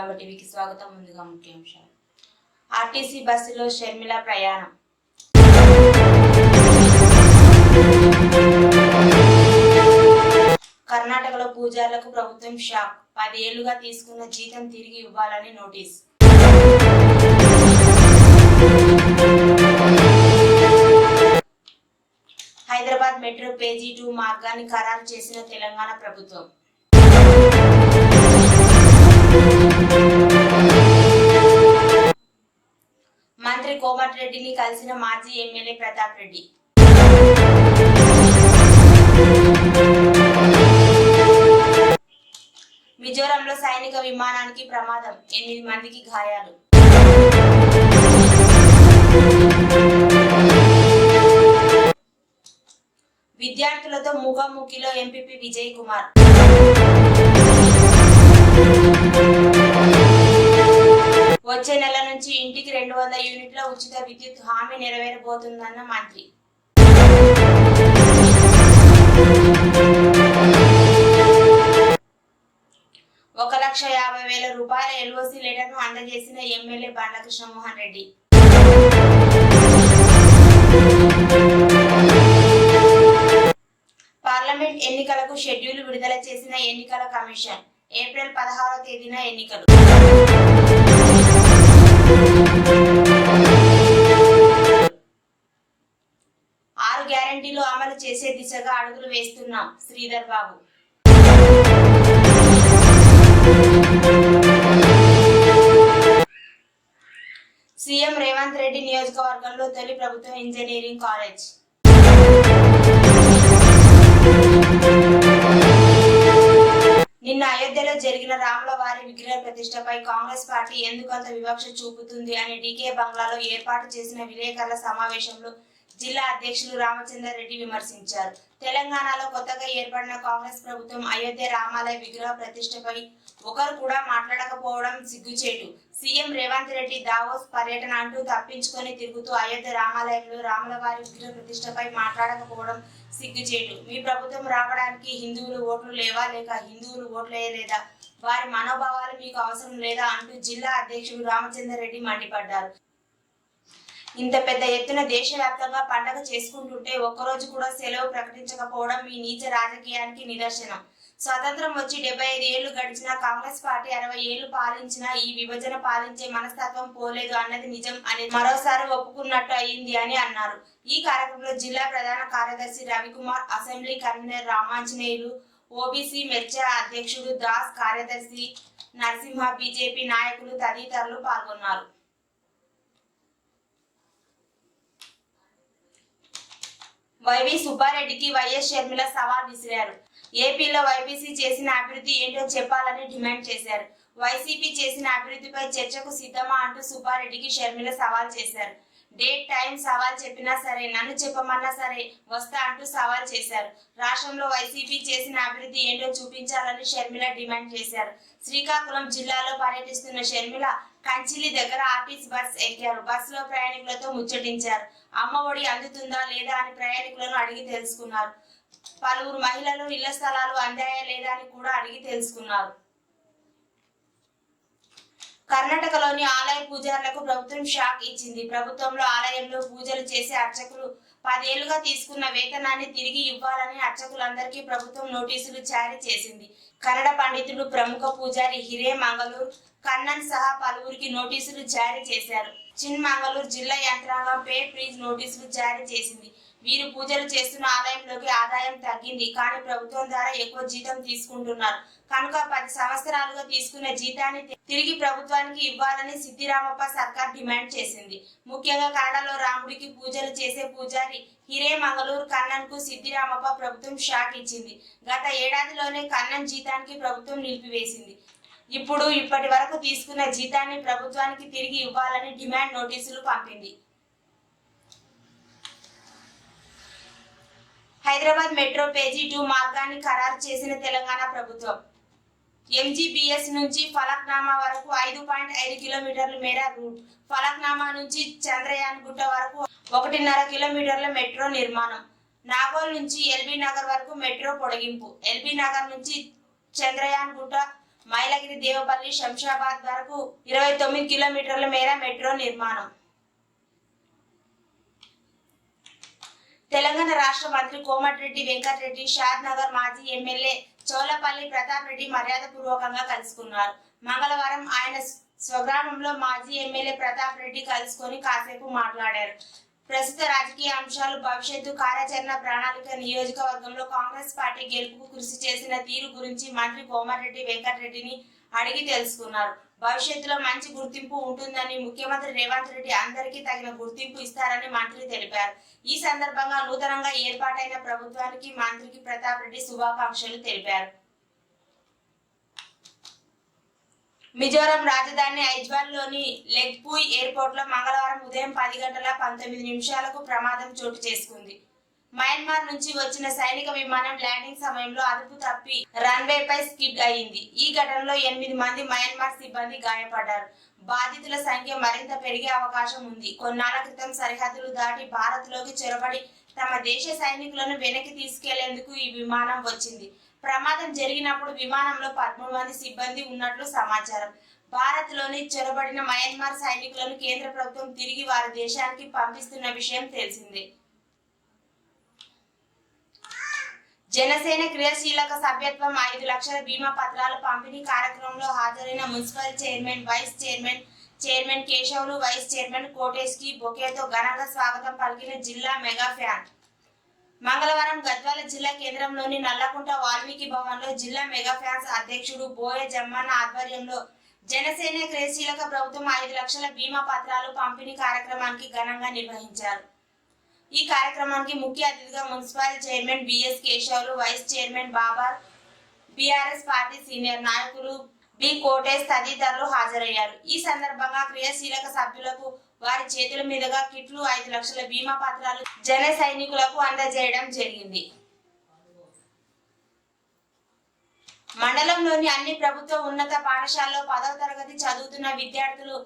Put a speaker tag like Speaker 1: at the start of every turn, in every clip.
Speaker 1: కడప టీవీకి స్వాగతం. ముందుగా ముఖ్యాంశాలు. ఆర్టీసీ బస్సులో షర్మిల ప్రయాణం. కర్ణాటకలో పూజారులకు ప్రభుత్వం షాక్. 10 ఏళ్లుగా తీసుకున్న జీతం తిరిగి ఇవ్వాలని నోటీస్. హైదరాబాద్ మెట్రో పేజీ 2 మార్గాన్ని ఖరారు చేసిన తెలంగాణ ప్రభుత్వం. మంత్రి కోమటిరెడ్డిని కలిసిన మాజీ ఎమ్మెల్యే ప్రతాప్ రెడ్డి. మిజోరంలో సైనిక విమానానికి ప్రమాదం, 8 మందికి గాయాలు. విద్యార్థులతో ముఖాముఖిలో ఎంపీపీ విజయ్ కుమార్. వచ్చే నెల నుంచి ఇంటికి 200 యూనిట్ల ఉచిత విద్యుత్ హామీ నెరవేరబోతుందన్న మంత్రి. ₹1,50,000 ఎల్ఓసి లెటర్ను అందజేసిన ఎమ్మెల్యే బండ్ల కృష్ణమోహన్ రెడ్డి. పార్లమెంట్ ఎన్నికలకు షెడ్యూల్ విడుదల చేసిన ఎన్నికల కమిషన్. ఏప్రిల్ 16వ తేదీన ఎన్నికలు. 6 గ్యారెంటీలు అమలు చేసే దిశగా అడుగులు వేస్తున్నాం, శ్రీధర్ బాబు. సీఎం రేవంత్ రెడ్డి నియోజకవర్గంలో తొలి ప్రభుత్వ ఇంజనీరింగ్ కాలేజ్. నిన్న అయోధ్యలో జరిగిన రాముల వారి విగ్రహ ప్రతిష్టపై కాంగ్రెస్ పార్టీ ఎందుకంత వివక్ష చూపుతుంది అని డీకే బంగ్లాలో ఏర్పాటు చేసిన విలేకరుల సమావేశంలో జిల్లా అధ్యక్షులు రామచందర్ రెడ్డి విమర్శించారు. తెలంగాణలో కొత్తగా ఏర్పడిన కాంగ్రెస్ ప్రభుత్వం అయోధ్య రామాలయ విగ్రహ ప్రతిష్టపై ఒకరు కూడా మాట్లాడకపోవడం సిగ్గుచేటు. సీఎం రేవంత్ రెడ్డి దావోస్ పర్యటన అంటూ తప్పించుకొని తిరుగుతూ అయోధ్య రామాలయంలో రాముల వారి విగ్రహ ప్రతిష్టపై మాట్లాడకపోవడం సిగ్గుచేటు. మీ ప్రభుత్వం రావడానికి హిందువులు ఓట్లు లేవా, లేక హిందువులు ఓట్లు వేయలేదా, వారి మనోభావాలు మీకు అవసరం లేదా అంటూ జిల్లా అధ్యక్షుడు రామచందర్ రెడ్డి మండిపడ్డారు. ఇంత పెద్ద ఎత్తున దేశవ్యాప్తంగా పండగ చేసుకుంటుంటే ఒక్కరోజు కూడా సెలవు ప్రకటించకపోవడం మీ నీచ రాజకీయానికి నిదర్శనం. స్వాతంత్రం వచ్చి 75 ఏళ్లు గడిచినా కాంగ్రెస్ పార్టీ 60 ఏళ్లు పాలించినా ఈ విభజన పాలించే మనస్తత్వం పోలేదు అన్నది నిజం అని మరోసారి ఒప్పుకున్నట్టు అయింది అని అన్నారు. ఈ కార్యక్రమంలో జిల్లా ప్రధాన కార్యదర్శి Ravikumar, assembly convener Ramanjaneyulu, OBC Morcha అధ్యక్షుడు దాస్, కార్యదర్శి నరసింహ, బీజేపీ నాయకులు తదితరులు పాల్గొన్నారు. వైవి సుబ్బారెడ్డికి వైఎస్ షర్మిల సవాల్ విసిరారు. ఏపీలో వైసీపీ చేసిన అభివృద్ధి ఏంటో చెప్పాలని డిమాండ్ చేశారు. వైసీపీ చేసిన అభివృద్ధిపై చర్చకు సిద్ధమా అంటూ సుబ్బారెడ్డికి షర్మిల సవాల్ చేశారు. డేట్ టైం సవాల్ చెప్పినా సరే, నన్ను చెప్పమన్నా సరే వస్తా అంటూ సవాల్ చేశారు. రాష్ట్రంలో వైసీపీ చేసిన అభివృద్ధి ఏంటో చూపించాలని షర్మిల డిమాండ్ చేశారు. శ్రీకాకుళం జిల్లాలో పర్యటిస్తున్న షర్మిల కంచిలి దగ్గర ఆర్టీసీ బస్ ఎక్కారు. బస్సులో ప్రయాణికులతో ముచ్చటించారు. అమ్మ ఒడి అందుతుందా లేదా అని ప్రయాణికులను అడిగి తెలుసుకున్నారు. పలువురు మహిళలు ఇళ్ల స్థలాలు అందాయా లేదా అని కూడా అడిగి తెలుసుకున్నారు. కర్ణాటకలోని ఆలయ పూజారులకు ప్రభుత్వం షాక్ ఇచ్చింది. ప్రభుత్వంలో ఆలయంలో పూజలు చేసే అర్చకులు 10 ఏళ్లుగా తీసుకున్న వేతనాన్ని తిరిగి ఇవ్వాలని అర్చకులందరికీ ప్రభుత్వం నోటీసులు జారీ చేసింది. కన్నడ పండితుడు, ప్రముఖ పూజారి హిరే మంగళూరు కన్నన్ సహా పలువురికి నోటీసులు జారీ చేశారు. చిన్ మంగళూరు జిల్లా యంత్రాంగం పే ఫ్రీజ్ నోటీసులు జారీ చేసింది. వీరు పూజలు చేస్తున్న ఆలయంలోకి ఆదాయం తగ్గింది, కానీ ప్రభుత్వం ద్వారా ఎక్కువ జీతం తీసుకుంటున్నారు కనుక 10 సంవత్సరాలుగా తీసుకున్న జీతాన్ని తిరిగి ప్రభుత్వానికి ఇవ్వాలని సిద్దిరామప్ప సర్కార్ డిమాండ్ చేసింది. ముఖ్యంగా కన్నడలో రాముడికి పూజలు చేసే పూజారి హిరే మంగళూరు కన్నన్ కు సిద్దిరామప్ప ప్రభుత్వం షాక్ ఇచ్చింది. గత ఏడాదిలోనే కన్నన్ జీతానికి ప్రభుత్వం నిలిపివేసింది. ఇప్పుడు ఇప్పటి వరకు తీసుకున్న జీతాన్ని ప్రభుత్వానికి తిరిగి ఇవ్వాలని డిమాండ్ నోటీసులు పంపింది. హైదరాబాద్ మెట్రో పేజీ 2 మార్గాన్ని ఖరారు చేసిన తెలంగాణ ప్రభుత్వం. ఎంజీబీఎస్ నుంచి ఫలక్నామా వరకు 5.5 కిలోమీటర్ల మేర రూట్, ఫలక్నామా నుంచి చంద్రయాన్ గుట్ట వరకు 1.5 కిలోమీటర్ల మెట్రో నిర్మాణం, నాగోల్ నుంచి ఎల్బీ నగర్ వరకు మెట్రో పొడిగింపు, ఎల్బీ నగర్ నుంచి చంద్రయాన్ గుట్ట మైలగిరి దేవపల్లి శంషాబాద్ వరకు 29 కిలోమీటర్ల మేర మెట్రో నిర్మాణం. తెలంగాణ రాష్ట్ర మంత్రి కోమటిరెడ్డి వెంకటరెడ్డి షాద్ నగర్ మాజీ ఎమ్మెల్యే చౌలపల్లి ప్రతాప్ రెడ్డి మర్యాదపూర్వకంగా కలుసుకున్నారు. మంగళవారం ఆయన స్వగ్రామంలో మాజీ ఎమ్మెల్యే ప్రతాప్ రెడ్డి కలుసుకొని కాసేపు మాట్లాడారు. ప్రస్తుత రాజకీయ అంశాలు, భవిష్యత్తు కార్యాచరణ ప్రణాళిక, నియోజకవర్గంలో కాంగ్రెస్ పార్టీ గెలుపుకు కృషి చేసిన తీరు గురించి మంత్రి కోమటిరెడ్డి వెంకటరెడ్డిని అడిగి తెలుసుకున్నారు. భవిష్యత్తులో మంచి గుర్తింపు ఉంటుందని, ముఖ్యమంత్రి రేవంత్ రెడ్డి అందరికీ తగిన గుర్తింపు ఇస్తారని మంత్రి తెలిపారు. ఈ సందర్భంగా నూతనంగా ఏర్పాటైన ప్రభుత్వానికి మంత్రికి ప్రతాప్ రెడ్డి శుభాకాంక్షలు తెలిపారు. మిజోరం రాజధాని ఐజ్వాల్ లోని లెగ్పూయ్ ఎయిర్పోర్ట్ లో మంగళవారం ఉదయం 10:19 ప్రమాదం చోటు చేసుకుంది. మయన్మార్ నుంచి వచ్చిన సైనిక విమానం ల్యాండింగ్ సమయంలో అదుపు తప్పి రన్వే పై స్కిడ్ అయింది. ఈ ఘటనలో 8 మంది మయన్మార్ సిబ్బంది గాయపడ్డారు. బాధితుల సంఖ్య మరింత పెరిగే అవకాశం ఉంది. కొన్నాళ్ల క్రితం సరిహద్దులు దాటి భారత్ లోకి చొరబడి తమ దేశ సైనికులను వెనక్కి తీసుకెళ్లేందుకు ఈ విమానం వచ్చింది. ప్రమాదం జరిగినప్పుడు విమానంలో 13 మంది సిబ్బంది ఉన్నట్లు సమాచారం. భారత్ లోని చొరబడిన మయన్మార్ సైనికులను కేంద్ర ప్రభుత్వం తిరిగి వారి దేశానికి పంపిస్తున్న విషయం తెలిసిందే. జనసేన క్రియాశీలక సభ్యత్వం 5 లక్షల బీమా పత్రాల పంపిణీ కార్యక్రమంలో హాజరైన municipal chairman, vice chairman Keshavulu, vice chairman Kotesh కి బొకేతో ఘనంగా స్వాగతం పలికిన జిల్లా మెగా ఫ్యాన్. మంగళవారం గద్వాల జిల్లా కేంద్రంలోని నల్లకుంట వాల్మీకి భవన్ లో జిల్లా మెగా ఫ్యాన్స్ అధ్యక్షుడు బోయ జమ్మన్న ఆధ్వర్యంలో జనసేన క్రియాశీలక ప్రభుత్వం 5 లక్షల బీమా పత్రాలు పంపిణీ కార్యక్రమానికి ఘనంగా నిర్వహించారు. ఈ కార్యక్రమానికి ముఖ్య అతిథిగా municipal chairman BS Keshavulu, vice chairman Babar, BRS party senior నాయకులు బి కోటేష్ తదితరులు హాజరయ్యారు. ఈ సందర్భంగా క్రియాశీలక సభ్యులకు వారి చేతుల మీదుగా కిట్లు, 5 లక్షల బీమా పత్రాలు జన సైనికులకు అందజేయడం జరిగింది. మండలంలోని అన్ని ప్రభుత్వ ఉన్నత పాఠశాలలో 10వ తరగతి చదువుతున్న విద్యార్థులు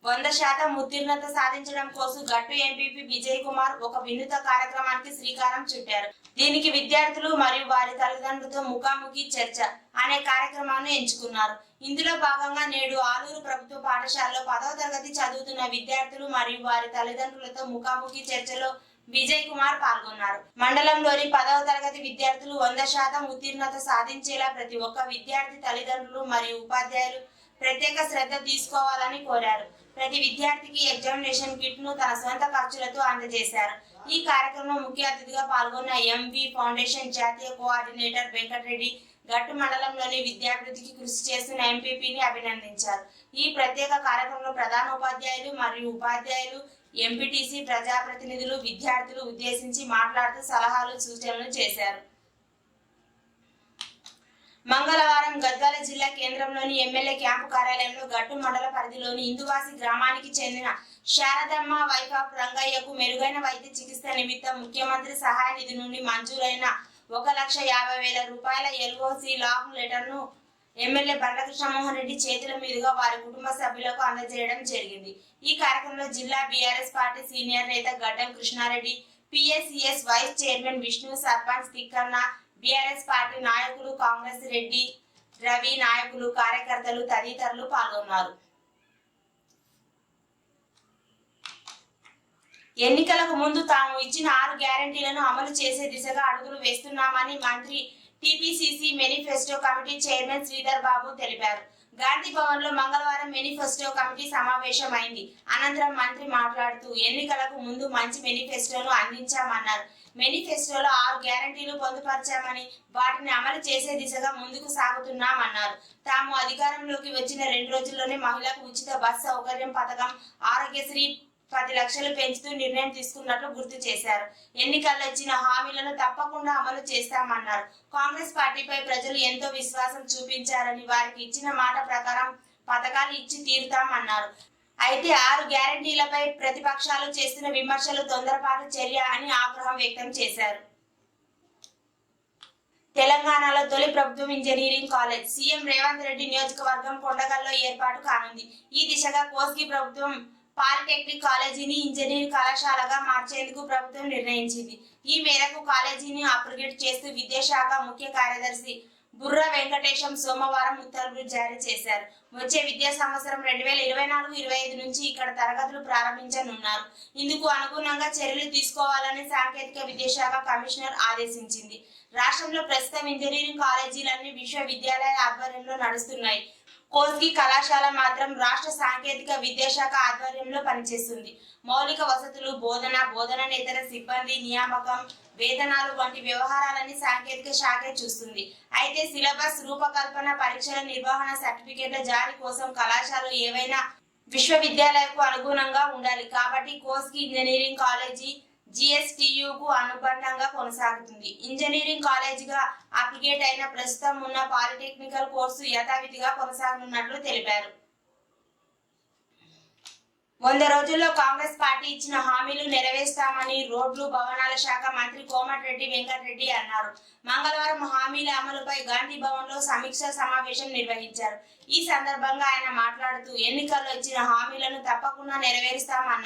Speaker 1: 100% ఉత్తీర్ణత సాధించడం కోసం గట్టు ఎంపీపీ విజయ్ కుమార్ ఒక వినూత్న కార్యక్రమానికి శ్రీకారం చుట్టారు. దీనికి విద్యార్థులు మరియు వారి తల్లిదండ్రులతో ముఖాముఖి చర్చ అనే కార్యక్రమాన్ని ఎంచుకున్నారు. ఇందులో భాగంగా నేడు ఆలూరు ప్రభుత్వ పాఠశాలలో 10వ తరగతి చదువుతున్న విద్యార్థులు మరియు వారి తల్లిదండ్రులతో ముఖాముఖి చర్చలో విజయ్ కుమార్ పాల్గొన్నారు. మండలంలోని 10వ తరగతి విద్యార్థులు 100% ఉత్తీర్ణత సాధించేలా ప్రతి ఒక్క విద్యార్థి తల్లిదండ్రులు మరియు ఉపాధ్యాయులు ప్రత్యేక శ్రద్ధ తీసుకోవాలని కోరారు. ప్రతి విద్యార్థికి ఎగ్జామినేషన్ కిట్ ను తన సొంత ఖర్చులతో అందజేశారు. ఈ కార్యక్రమంలో ముఖ్య అతిథిగా పాల్గొన్న ఎంవి ఫౌండేషన్ జాతీయ కోఆర్డినేటర్ వెంకటరెడ్డి గట్టు మండలంలోని విద్యాభివృద్ధికి కృషి చేస్తున్న ఎంపీపీని అభినందించారు. ఈ ప్రత్యేక కార్యక్రమంలో ప్రధాన ఉపాధ్యాయులు మరియు ఉపాధ్యాయులు, ఎంపీటీసీ, ప్రజాప్రతినిధులు విద్యార్థులు ఉద్దేశించి మాట్లాడుతూ సలహాలు, సూచనలు చేశారు. మంగళవారం గద్వాల జిల్లా కేంద్రంలోని ఎమ్మెల్యే క్యాంపు కార్యాలయంలో గట్టు మండల పరిధిలోని ఇందువాసి గ్రామానికి చెందిన శారదమ్మ వైఫ్ ఆఫ్ రంగయ్యకు మెరుగైన వైద్య చికిత్స నిమిత్తం ముఖ్యమంత్రి సహాయ నిధి నుండి మంజూరైన 1,50,000 రూపాయల ఎల్ఓసి లాక్ లెటర్ ను ఎమ్మెల్యే బండ్ల కృష్ణమోహన్ రెడ్డి చేతుల మీదుగా వారి కుటుంబ సభ్యులకు అందజేయడం జరిగింది. ఈ కార్యక్రమంలో జిల్లా బీఆర్ఎస్ పార్టీ సీనియర్ నేత Gaddam Krishna Reddy, PSCS vice chairman Vishnu, sarpanch Tikkanna, BRS party నాయకులు, కాంగ్రెస్ రెడ్డి, రవి నాయకులు, కార్యకర్తలు తదితరులు పాల్గొన్నారు. ఎన్నికలకు ముందు తాము ఇచ్చిన 6 గ్యారెంటీలను అమలు చేసే దిశగా అడుగులు వేస్తున్నామని మంత్రి TPCC manifesto committee chairman Sridhar Babu తెలిపారు. గాంధీ భవన్ లో మంగళవారం మేనిఫెస్టో కమిటీ సమావేశమైంది. అనంతరం మంత్రి మాట్లాడుతూ ఎన్నికలకు ముందు మంచి మేనిఫెస్టోను అందించామన్నారు. మేనిఫెస్టోలో 6 గ్యారెంటీలు పొందుపరిచామని, వాటిని అమలు చేసే దిశగా ముందుకు సాగుతున్నామన్నారు. తాము అధికారంలోకి వచ్చిన 2 రోజుల్లోనే మహిళలకు ఉచిత బస్ సౌకర్యం పథకం, ఆరోగ్యశ్రీ 10 లక్షలు పెంచుతూ నిర్ణయం తీసుకున్నట్లు గుర్తు చేశారు. ఎన్నికల్లో ఇచ్చిన హామీలను తప్పకుండా అమలు చేస్తామన్నారు. కాంగ్రెస్ పార్టీపై ప్రజలు ఎంతో విశ్వాసం చూపించారని, వారికి ఇచ్చిన మాట ప్రకారం పథకాలు ఇచ్చి తీరుతామన్నారు. అయితే 6 గ్యారెంటీలపై ప్రతిపక్షాలు చేస్తున్న విమర్శలు తొందరపాటు చర్య అని ఆగ్రహం వ్యక్తం చేశారు. తెలంగాణలో తొలి ప్రభుత్వం engineering college CM Revanth Reddy నియోజకవర్గం కొండగల్లో ఏర్పాటు కానుంది. ఈ దిశగా కోస్గి ప్రభుత్వం పాలిటెక్నిక్ కాలేజీని ఇంజనీరింగ్ కళాశాలగా మార్చేందుకు ప్రభుత్వం నిర్ణయించింది. ఈ మేరకు కాలేజీని అప్గ్రేడ్ చేస్తూ విద్యాశాఖ ముఖ్య కార్యదర్శి బుర్రా వెంకటేశం సోమవారం ఉత్తర్వులు జారీ చేశారు. వచ్చే విద్యా సంవత్సరం 2024-25 నుంచి ఇక్కడ తరగతులు ప్రారంభించనున్నారు. ఇందుకు అనుగుణంగా చర్యలు తీసుకోవాలని సాంకేతిక విద్యాశాఖ కమిషనర్ ఆదేశించింది. రాష్ట్రంలో ప్రస్తుతం ఇంజనీరింగ్ కాలేజీలన్నీ విశ్వవిద్యాలయాల ఆధ్వర్యంలో నడుస్తున్నాయి. కోస్గి కళాశాల మాత్రం రాష్ట్ర సాంకేతిక విద్యాశాఖ ఆధ్వర్యంలో పనిచేస్తుంది. మౌలిక వసతులు, బోధనేతర సిబ్బంది నియామకం, వేతనాలు వంటి వ్యవహారాలన్నీ సాంకేతిక శాఖే చూస్తుంది. అయితే సిలబస్ రూపకల్పన, పరీక్షల నిర్వహణ, సర్టిఫికేట్ల జారీ కోసం కళాశాలలు ఏవైనా విశ్వవిద్యాలయకు అనుగుణంగా ఉండాలి. కాబట్టి కోస్గి ఇంజనీరింగ్ కాలేజీ GSTUకు అనుబంధంగా కొనసాగుతుంది. ఇంజనీరింగ్ కాలేజీగా అప్లికేట్ అయిన ప్రస్తుతం ఉన్న పాలిటెక్నికల్ కోర్సు యథావిధిగా కొనసాగనున్నట్లు తెలిపారు. 100 రోజుల్లో కాంగ్రెస్ పార్టీ ఇచ్చిన హామీలు నెరవేర్స్తామని రోడ్లు, భవనాల శాఖ మంత్రి కోమటిరెడ్డి వెంకటరెడ్డి అన్నారు. మంగళవారం హామీల అమలుపై గాంధీ భవన్ లో సమీక్షా సమావేశం నిర్వహించారు. ఈ సందర్భంగా ఆయన మాట్లాడుతూ ఎన్నికల్లో ఇచ్చిన హామీలను తప్పకుండా నెరవేరుస్తామన్నారు.